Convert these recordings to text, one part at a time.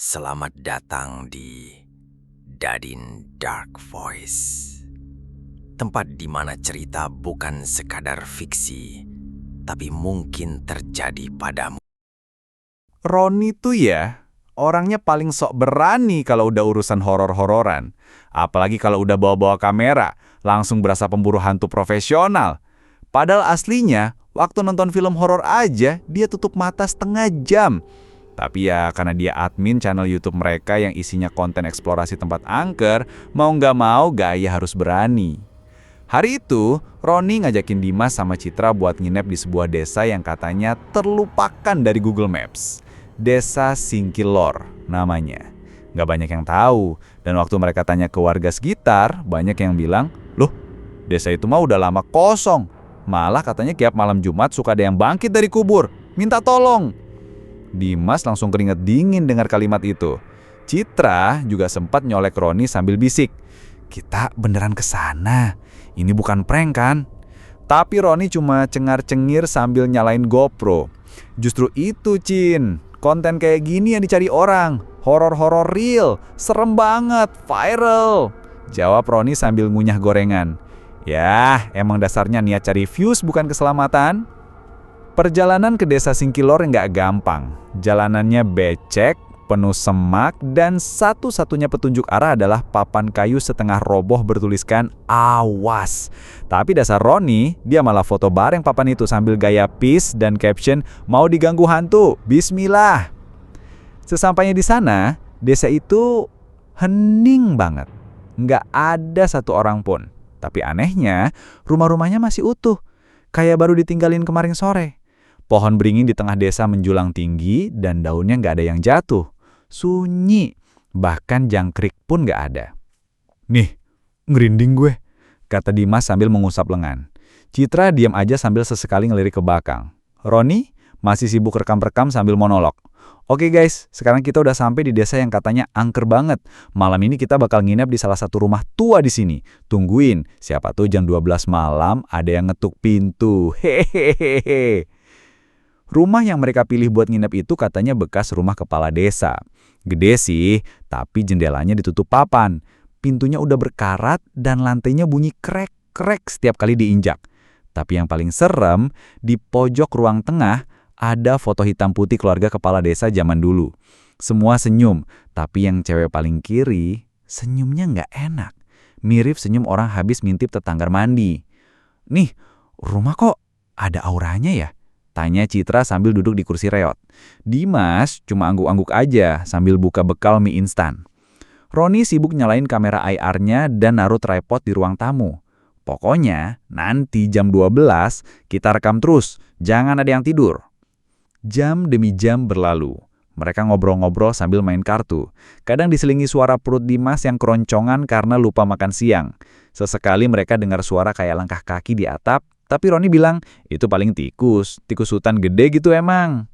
Selamat datang di Dadin Dark Voice. Tempat di mana cerita bukan sekadar fiksi, tapi mungkin terjadi padamu. Roni tuh ya, orangnya paling sok berani kalau udah urusan horor-hororan. Apalagi kalau udah bawa-bawa kamera, langsung berasa pemburu hantu profesional. Padahal aslinya, waktu nonton film horor aja, dia tutup mata setengah jam. Tapi ya karena dia admin channel YouTube mereka yang isinya konten eksplorasi tempat angker, mau nggak mau gaya harus berani. Hari itu, Roni ngajakin Dimas sama Citra buat nginep di sebuah desa yang katanya terlupakan dari Google Maps. Desa Singkilor namanya. Nggak banyak yang tahu, dan waktu mereka tanya ke warga sekitar, banyak yang bilang, "Loh, desa itu mah udah lama kosong. Malah katanya tiap malam Jumat suka ada yang bangkit dari kubur, minta tolong." Dimas langsung keringet dingin dengar kalimat itu. Citra juga sempat nyolek Roni sambil bisik, "Kita beneran ke sana. Ini bukan prank kan?" Tapi Roni cuma cengar-cengir sambil nyalain GoPro. Justru itu, Cin. Konten kayak gini yang dicari orang. Horor-horor real, serem banget, viral. Jawab Roni sambil ngunyah gorengan. Ya, emang dasarnya niat cari views bukan keselamatan. Perjalanan ke desa Singkilor nggak gampang. Jalanannya becek, penuh semak, dan satu-satunya petunjuk arah adalah papan kayu setengah roboh bertuliskan "Awas". Tapi dasar Roni, dia malah foto bareng papan itu sambil gaya peace dan caption "Mau diganggu hantu, bismillah". Sesampainya di sana, desa itu hening banget. Nggak ada satu orang pun. Tapi anehnya, rumah-rumahnya masih utuh. Kayak baru ditinggalin kemarin sore. Pohon beringin di tengah desa menjulang tinggi dan daunnya nggak ada yang jatuh. Sunyi, bahkan jangkrik pun nggak ada. "Nih, ngerinding gue," kata Dimas sambil mengusap lengan. Citra diam aja sambil sesekali ngelirik ke belakang. Roni masih sibuk rekam-rekam sambil monolog. "Oke guys, sekarang kita udah sampai di desa yang katanya angker banget. Malam ini kita bakal nginep di salah satu rumah tua di sini. Tungguin, siapa tuh jam 12 malam ada yang ngetuk pintu. Hehehehe." Rumah yang mereka pilih buat nginep itu katanya bekas rumah kepala desa. Gede sih, tapi jendelanya ditutup papan. Pintunya udah berkarat dan lantainya bunyi krek-krek setiap kali diinjak. Tapi yang paling serem, di pojok ruang tengah ada foto hitam putih keluarga kepala desa zaman dulu. Semua senyum, tapi yang cewek paling kiri, senyumnya nggak enak. Mirip senyum orang habis ngintip tetangga mandi. "Nih, rumah kok ada auranya ya?" tanya Citra sambil duduk di kursi reot. Dimas cuma angguk-angguk aja sambil buka bekal mie instan. Roni sibuk nyalain kamera IR-nya dan naruh tripod di ruang tamu. "Pokoknya nanti jam 12 kita rekam terus, jangan ada yang tidur." Jam demi jam berlalu. Mereka ngobrol-ngobrol sambil main kartu. Kadang diselingi suara perut Dimas yang keroncongan karena lupa makan siang. Sesekali mereka dengar suara kayak langkah kaki di atap, tapi Roni bilang, itu paling tikus hutan gede gitu emang.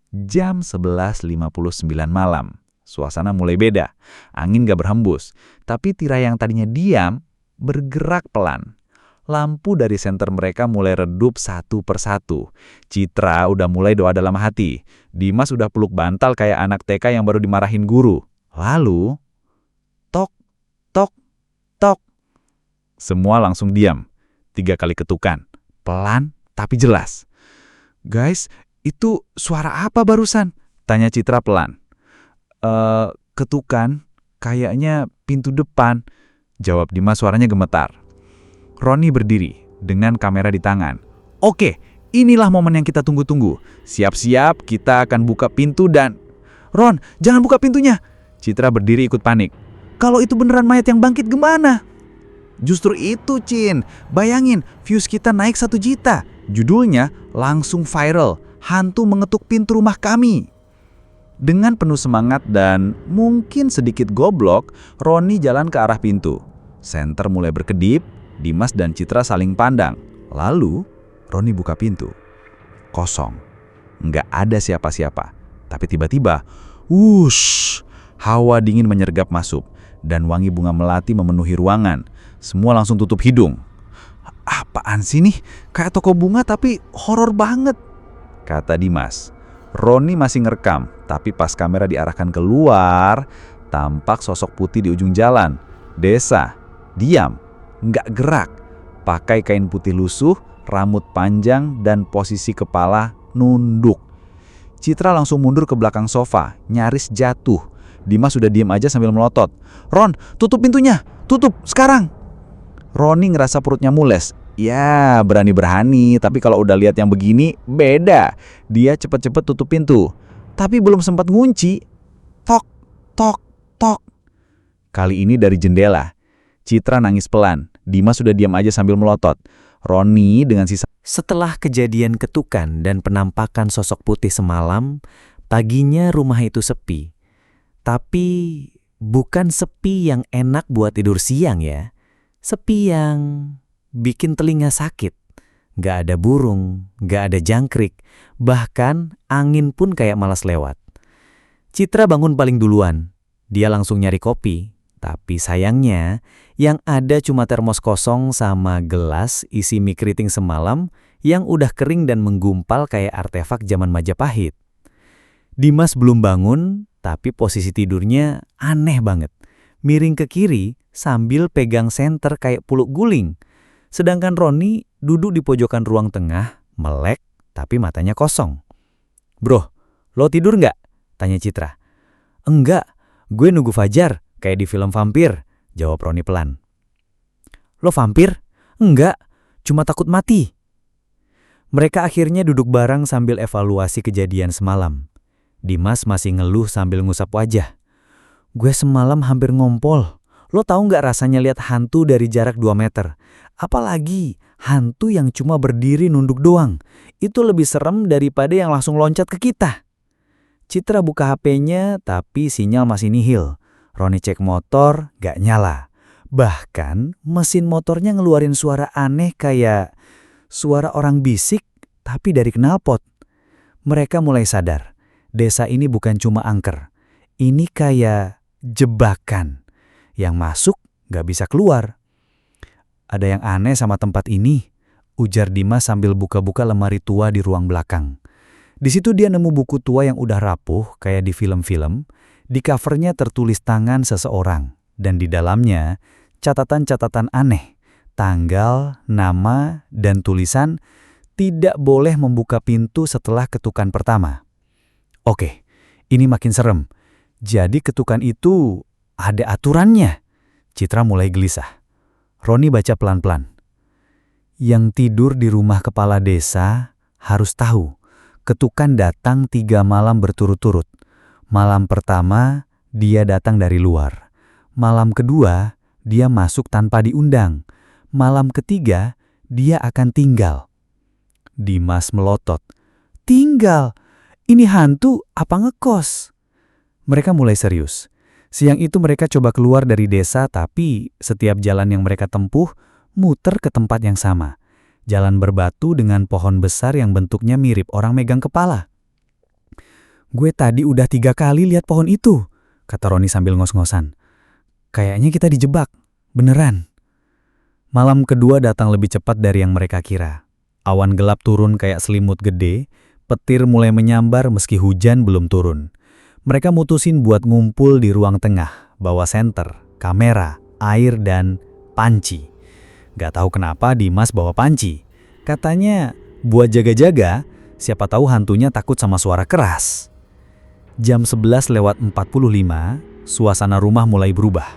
Jam 11.59 malam. Suasana mulai beda. Angin gak berhembus. Tapi tirai yang tadinya diam, bergerak pelan. Lampu dari senter mereka mulai redup satu persatu. Citra udah mulai doa dalam hati. Dimas udah peluk bantal kayak anak TK yang baru dimarahin guru. Lalu, tok, tok, tok. Semua langsung diam. 3 kali ketukan. Pelan tapi jelas. "Guys, itu suara apa barusan?" tanya Citra pelan. Ketukan, kayaknya pintu depan," jawab Dimas suaranya gemetar. Roni berdiri dengan kamera di tangan. "Oke, inilah momen yang kita tunggu-tunggu. Siap-siap, kita akan buka pintu dan..." "Ron, jangan buka pintunya!" Citra berdiri ikut panik. "Kalau itu beneran mayat yang bangkit gimana?" "Justru itu, Cin. Bayangin, views kita naik 1 juta. Judulnya langsung viral. Hantu mengetuk pintu rumah kami." Dengan penuh semangat dan mungkin sedikit goblok, Roni jalan ke arah pintu. Senter mulai berkedip, Dimas dan Citra saling pandang. Lalu, Roni buka pintu. Kosong. Nggak ada siapa-siapa. Tapi tiba-tiba, wush, hawa dingin menyergap masuk. Dan wangi bunga melati memenuhi ruangan. Semua langsung tutup hidung. "Apaan sih nih? Kayak toko bunga tapi horor banget," kata Dimas. Roni masih ngerekam, tapi pas kamera diarahkan keluar, tampak sosok putih di ujung jalan. Desa, diam, nggak gerak, pakai kain putih lusuh, rambut panjang, dan posisi kepala nunduk. Citra langsung mundur ke belakang sofa, nyaris jatuh. Dimas sudah diam aja sambil melotot. "Ron, tutup pintunya! Tutup, sekarang!" Roni ngerasa perutnya mules. Ya, berani-berani, tapi kalau udah lihat yang begini, beda. Dia cepet-cepet tutup pintu. Tapi belum sempat ngunci. Tok, tok, tok. Kali ini dari jendela. Citra nangis pelan. Dimas sudah diam aja sambil melotot. Roni dengan sisa... Setelah kejadian ketukan dan penampakan sosok putih semalam, paginya rumah itu sepi. Tapi bukan sepi yang enak buat tidur siang ya. Sepi yang bikin telinga sakit. Gak ada burung, gak ada jangkrik, bahkan angin pun kayak malas lewat. Citra bangun paling duluan. Dia langsung nyari kopi. Tapi sayangnya, yang ada cuma termos kosong sama gelas isi mie keriting semalam yang udah kering dan menggumpal kayak artefak zaman Majapahit. Dimas belum bangun, tapi posisi tidurnya aneh banget. Miring ke kiri sambil pegang senter kayak puluk guling. Sedangkan Roni duduk di pojokan ruang tengah, melek tapi matanya kosong. "Bro, lo tidur nggak?" tanya Citra. "Enggak, gue nunggu fajar. Kayak di film vampir," jawab Roni pelan. "Lo vampir?" "Enggak, cuma takut mati." Mereka akhirnya duduk bareng sambil evaluasi kejadian semalam. Dimas masih ngeluh sambil ngusap wajah. "Gue semalam hampir ngompol. Lo tahu nggak rasanya lihat hantu dari jarak 2 meter? Apalagi hantu yang cuma berdiri nunduk doang. Itu lebih serem daripada yang langsung loncat ke kita." Citra buka HP-nya tapi sinyal masih nihil. Roni cek motor, gak nyala. Bahkan mesin motornya ngeluarin suara aneh kayak suara orang bisik tapi dari knalpot. Mereka mulai sadar, desa ini bukan cuma angker. Ini kayak jebakan. Yang masuk gak bisa keluar. "Ada yang aneh sama tempat ini," ujar Dimas sambil buka-buka lemari tua di ruang belakang. Di situ dia nemu buku tua yang udah rapuh kayak di film-film. Di covernya tertulis tangan seseorang, dan di dalamnya catatan-catatan aneh, tanggal, nama, dan tulisan tidak boleh membuka pintu setelah ketukan pertama. Oke, ini makin serem. Jadi ketukan itu ada aturannya. Citra mulai gelisah. Roni baca pelan-pelan. "Yang tidur di rumah kepala desa harus tahu, ketukan datang 3 malam berturut-turut. Malam pertama, dia datang dari luar. Malam kedua, dia masuk tanpa diundang. Malam ketiga, dia akan tinggal." Dimas melotot. "Tinggal? Ini hantu apa ngekos?" Mereka mulai serius. Siang itu mereka coba keluar dari desa, tapi setiap jalan yang mereka tempuh muter ke tempat yang sama. Jalan berbatu dengan pohon besar yang bentuknya mirip orang megang kepala. "Gue tadi udah 3 kali lihat pohon itu," kata Roni sambil ngos-ngosan. "Kayaknya kita dijebak, beneran." Malam kedua datang lebih cepat dari yang mereka kira. Awan gelap turun kayak selimut gede, petir mulai menyambar meski hujan belum turun. Mereka mutusin buat ngumpul di ruang tengah, bawa senter, kamera, air, dan panci. Gak tahu kenapa Dimas bawa panci. Katanya buat jaga-jaga, siapa tahu hantunya takut sama suara keras. Jam 11:45, suasana rumah mulai berubah.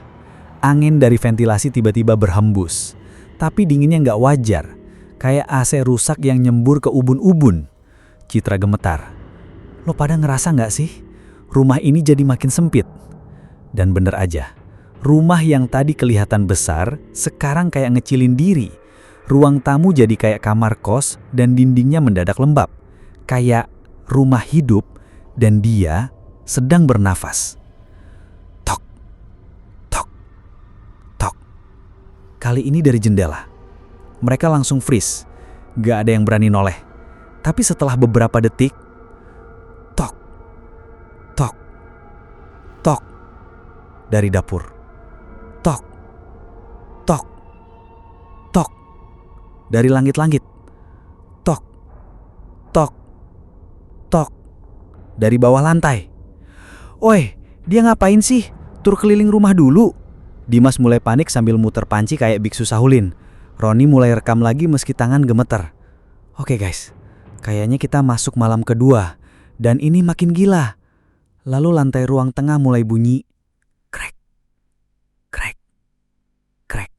Angin dari ventilasi tiba-tiba berhembus. Tapi dinginnya nggak wajar, kayak AC rusak yang nyembur ke ubun-ubun. Citra gemetar. "Lo pada ngerasa nggak sih? Rumah ini jadi makin sempit." Dan bener aja, rumah yang tadi kelihatan besar, sekarang kayak ngecilin diri. Ruang tamu jadi kayak kamar kos dan dindingnya mendadak lembab. Kayak rumah hidup. Dan dia sedang bernafas. Tok, tok, tok. Kali ini dari jendela. Mereka langsung freeze. Gak ada yang berani noleh. Tapi setelah beberapa detik, tok, tok, tok. Dari dapur. Tok, tok, tok. Dari langit-langit. Tok, tok, tok. dari bawah lantai. "Oi, dia ngapain sih? Tur keliling rumah dulu." Dimas mulai panik sambil muter panci kayak biksu Shaolin. Roni mulai rekam lagi meski tangan gemeter. "Oke guys, kayaknya kita masuk malam kedua. Dan ini makin gila." Lalu lantai ruang tengah mulai bunyi. Krek, krek, krek.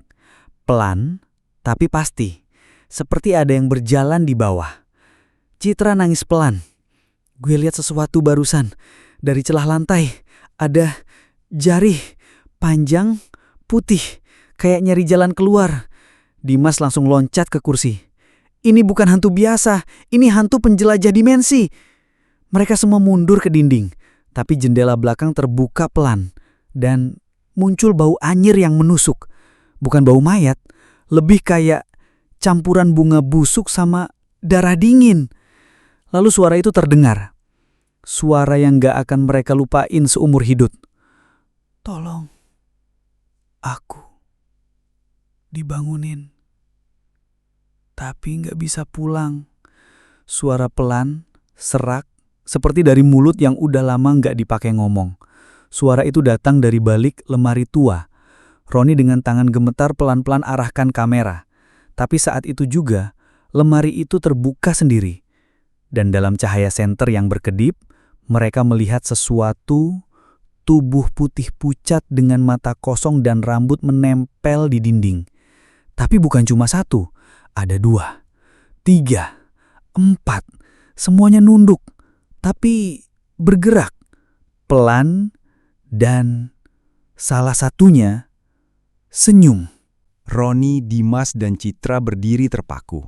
Pelan, tapi pasti. Seperti ada yang berjalan di bawah. Citra nangis pelan. "Gue lihat sesuatu barusan. Dari celah lantai, ada jari panjang putih, kayak nyari jalan keluar." Dimas langsung loncat ke kursi. "Ini bukan hantu biasa, ini hantu penjelajah dimensi." Mereka semua mundur ke dinding, tapi jendela belakang terbuka pelan dan muncul bau anyir yang menusuk. Bukan bau mayat, lebih kayak campuran bunga busuk sama darah dingin. Lalu suara itu terdengar. Suara yang gak akan mereka lupain seumur hidup. "Tolong, aku dibangunin, tapi gak bisa pulang." Suara pelan, serak, seperti dari mulut yang udah lama gak dipakai ngomong. Suara itu datang dari balik lemari tua. Roni dengan tangan gemetar pelan-pelan arahkan kamera. Tapi saat itu juga, lemari itu terbuka sendiri. Dan dalam cahaya senter yang berkedip, mereka melihat sesuatu, tubuh putih pucat dengan mata kosong dan rambut menempel di dinding. Tapi bukan cuma satu, ada 2, 3, 4, semuanya nunduk, tapi bergerak, pelan, dan salah satunya senyum. Roni, Dimas, dan Citra berdiri terpaku.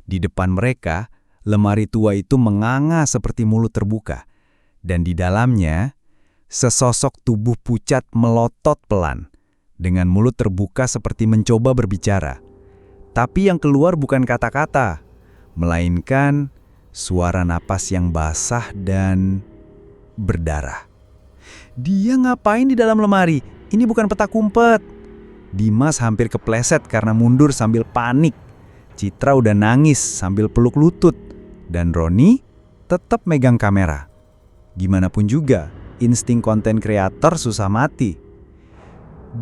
Di depan mereka, lemari tua itu menganga seperti mulut terbuka. Dan di dalamnya, sesosok tubuh pucat melotot pelan, dengan mulut terbuka seperti mencoba berbicara. Tapi yang keluar bukan kata-kata, melainkan suara napas yang basah dan berdarah. "Dia ngapain di dalam lemari? Ini bukan petak umpet." Dimas hampir kepleset karena mundur sambil panik. Citra udah nangis sambil peluk lutut. Dan Roni tetap megang kamera. Gimana pun juga, insting konten kreator susah mati.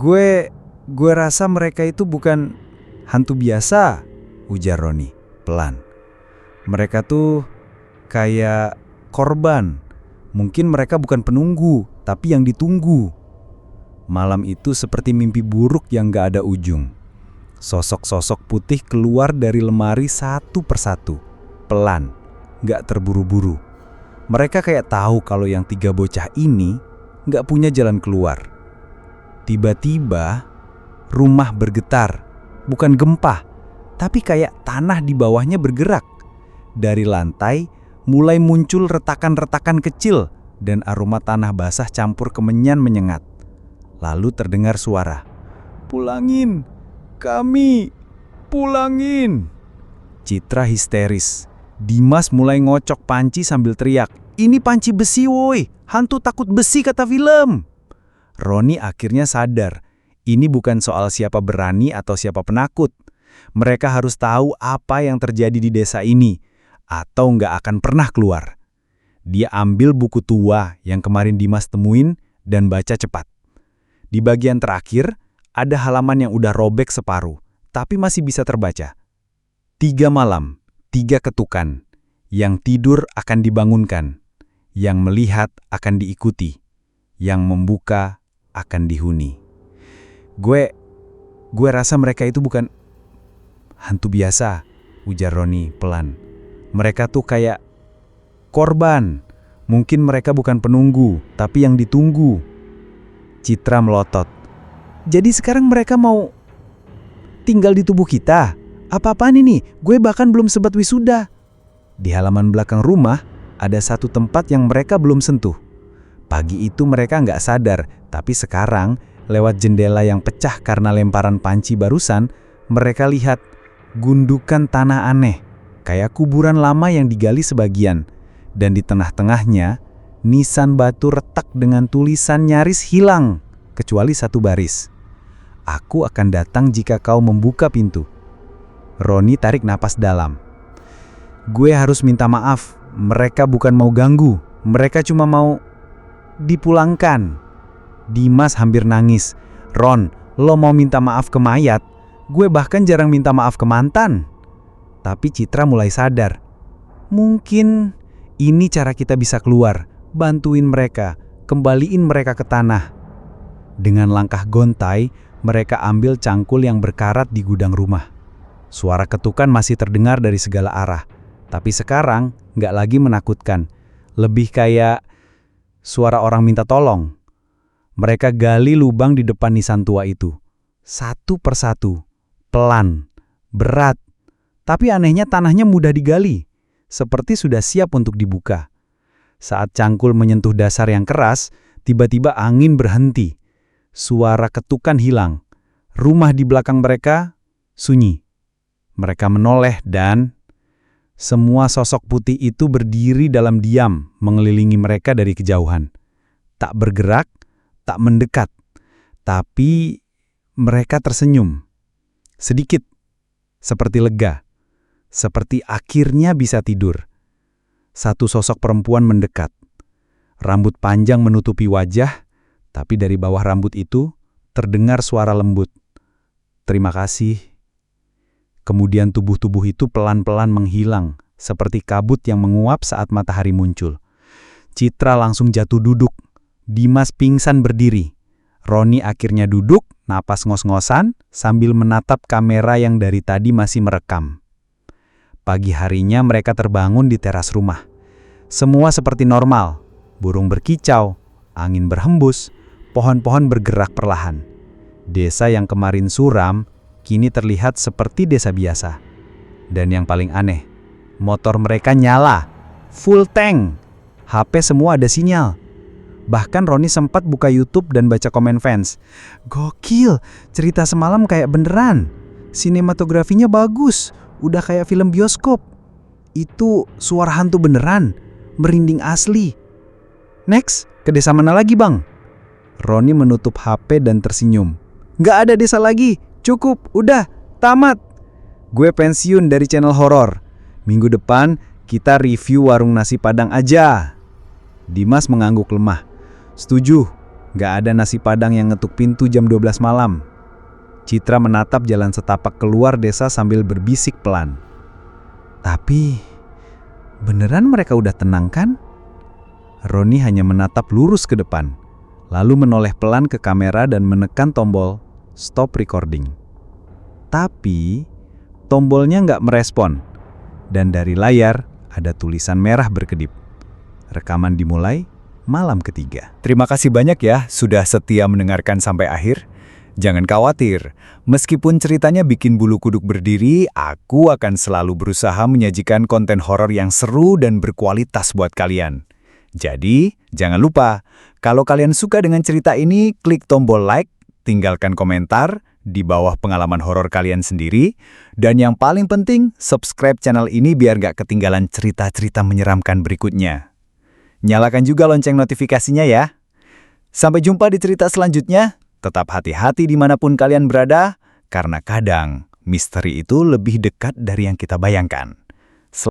Gue rasa mereka itu bukan hantu biasa," ujar Roni pelan. "Mereka tuh kayak korban. Mungkin mereka bukan penunggu, tapi yang ditunggu." Malam itu seperti mimpi buruk yang gak ada ujung. Sosok-sosok putih keluar dari lemari satu persatu, pelan, gak terburu-buru. Mereka kayak tahu kalau yang 3 bocah ini gak punya jalan keluar. Tiba-tiba, rumah bergetar. Bukan gempa, tapi kayak tanah di bawahnya bergerak. Dari lantai, mulai muncul retakan-retakan kecil dan aroma tanah basah campur kemenyan menyengat. Lalu terdengar suara, "Pulangin, kami, pulangin." Citra histeris. Dimas mulai ngocok panci sambil teriak, "Ini panci besi woi, hantu takut besi kata film." Roni akhirnya sadar, ini bukan soal siapa berani atau siapa penakut. Mereka harus tahu apa yang terjadi di desa ini, atau nggak akan pernah keluar. Dia ambil buku tua yang kemarin Dimas temuin dan baca cepat. Di bagian terakhir, ada halaman yang udah robek separuh, tapi masih bisa terbaca. 3 malam, 3 ketukan. Yang tidur akan dibangunkan, yang melihat akan diikuti, yang membuka akan dihuni. Gue rasa mereka itu bukan hantu biasa, ujar Roni pelan. Mereka tuh kayak korban. Mungkin mereka bukan penunggu, tapi yang ditunggu. Citra melotot. Jadi sekarang mereka mau tinggal di tubuh kita? Apa-apaan ini? Gue bahkan belum sempat wisuda. Di halaman belakang rumah, ada satu tempat yang mereka belum sentuh. Pagi itu mereka nggak sadar, tapi sekarang, lewat jendela yang pecah karena lemparan panci barusan, mereka lihat gundukan tanah aneh, kayak kuburan lama yang digali sebagian. Dan di tengah-tengahnya, nisan batu retak dengan tulisan nyaris hilang, kecuali satu baris. Aku akan datang jika kau membuka pintu. Roni tarik napas dalam. Gue harus minta maaf, mereka bukan mau ganggu, Mereka cuma mau dipulangkan. Dimas hampir nangis. Ron, lo mau minta maaf ke mayat? Gue bahkan jarang minta maaf ke mantan. Tapi Citra mulai sadar. Mungkin ini cara kita bisa keluar, bantuin mereka, kembaliin mereka ke tanah. Dengan langkah gontai, mereka ambil cangkul yang berkarat di gudang rumah. Suara ketukan masih terdengar dari segala arah. Tapi sekarang nggak lagi menakutkan. Lebih kayak suara orang minta tolong. Mereka gali lubang di depan nisan tua itu. Satu persatu. Pelan. Berat. Tapi anehnya tanahnya mudah digali. Seperti sudah siap untuk dibuka. Saat cangkul menyentuh dasar yang keras, tiba-tiba angin berhenti. Suara ketukan hilang. Rumah di belakang mereka sunyi. Mereka menoleh dan semua sosok putih itu berdiri dalam diam mengelilingi mereka dari kejauhan. Tak bergerak, tak mendekat. Tapi mereka tersenyum. Sedikit. Seperti lega. Seperti akhirnya bisa tidur. Satu sosok perempuan mendekat. Rambut panjang menutupi wajah, tapi dari bawah rambut itu terdengar suara lembut. Terima kasih. Kemudian tubuh-tubuh itu pelan-pelan menghilang, seperti kabut yang menguap saat matahari muncul. Citra langsung jatuh duduk. Dimas pingsan berdiri. Roni akhirnya duduk, napas ngos-ngosan, sambil menatap kamera yang dari tadi masih merekam. Pagi harinya mereka terbangun di teras rumah. Semua seperti normal. Burung berkicau, angin berhembus, pohon-pohon bergerak perlahan. Desa yang kemarin suram, kini terlihat seperti desa biasa. Dan yang paling aneh, motor mereka nyala, full tank. HP semua ada sinyal. Bahkan Roni sempat buka YouTube dan baca komen fans. Gokil, cerita semalam kayak beneran. Sinematografinya bagus, udah kayak film bioskop. Itu suara hantu beneran, merinding asli. Next, ke desa mana lagi bang? Roni menutup HP dan tersenyum. Nggak ada desa lagi, cukup, udah, tamat. Gue pensiun dari channel horor. Minggu depan kita review warung nasi Padang aja. Dimas mengangguk lemah. Setuju, nggak ada nasi Padang yang ngetuk pintu jam 12 malam. Citra menatap jalan setapak keluar desa sambil berbisik pelan. Tapi, beneran mereka udah tenang kan? Roni hanya menatap lurus ke depan, lalu menoleh pelan ke kamera dan menekan tombol stop recording. Tapi, tombolnya nggak merespon, dan dari layar ada tulisan merah berkedip. Rekaman dimulai malam ketiga. Terima kasih banyak ya sudah setia mendengarkan sampai akhir. Jangan khawatir, meskipun ceritanya bikin bulu kuduk berdiri, aku akan selalu berusaha menyajikan konten horor yang seru dan berkualitas buat kalian. Jadi, jangan lupa, kalau kalian suka dengan cerita ini, klik tombol like, tinggalkan komentar di bawah pengalaman horor kalian sendiri, dan yang paling penting, subscribe channel ini biar gak ketinggalan cerita-cerita menyeramkan berikutnya. Nyalakan juga lonceng notifikasinya ya. Sampai jumpa di cerita selanjutnya. Tetap hati-hati dimanapun kalian berada, karena kadang misteri itu lebih dekat dari yang kita bayangkan.